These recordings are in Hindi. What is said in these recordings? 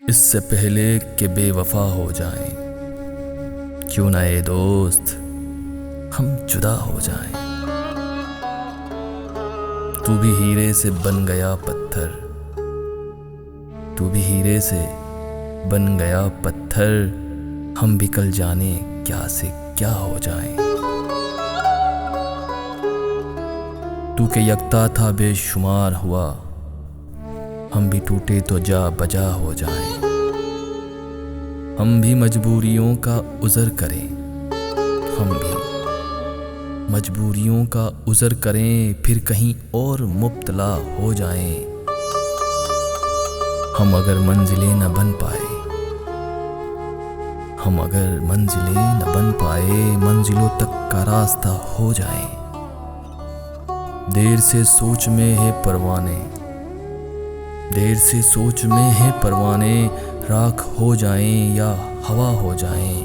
इससे पहले कि बेवफा हो जाएं, क्यों ना ए दोस्त हम जुदा हो जाएं। तू भी हीरे से बन गया पत्थर, तू भी हीरे से बन गया पत्थर, हम भी कल जाने क्या से क्या हो जाएं। तू के यकता था बेशुमार हुआ, हम भी टूटे तो जा बजा हो जाएं। हम भी मजबूरियों का उज़र करें, हम भी मजबूरियों का उज़र करें, फिर कहीं और मुब्तला हो जाएं। हम अगर मंजिलें न बन पाए, हम अगर मंजिलें न बन पाए, मंजिलों तक का रास्ता हो जाएं। देर से सोच में है परवाने, देर से सोच में है परवाने, राख हो जाएं या हवा हो जाएं।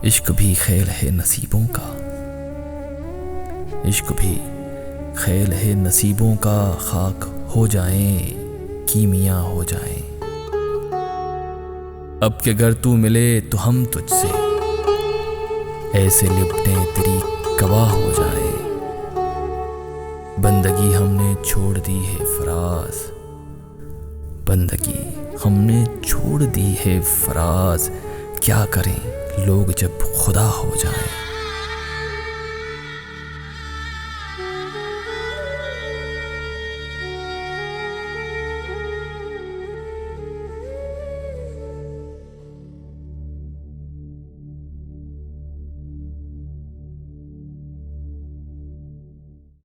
इश्क भी खेल है नसीबों का, इश्क भी खेल है नसीबों का, खाक हो जाएं कीमिया हो जाएं। अब के अगर तू मिले तो हम तुझसे ऐसे लिपटें तेरी गवाह हो जाएं। बंदगी हमने छोड़ दी है फराज, बंदगी हमने छोड़ दी है फराज, क्या करें लोग जब खुदा हो जाएं।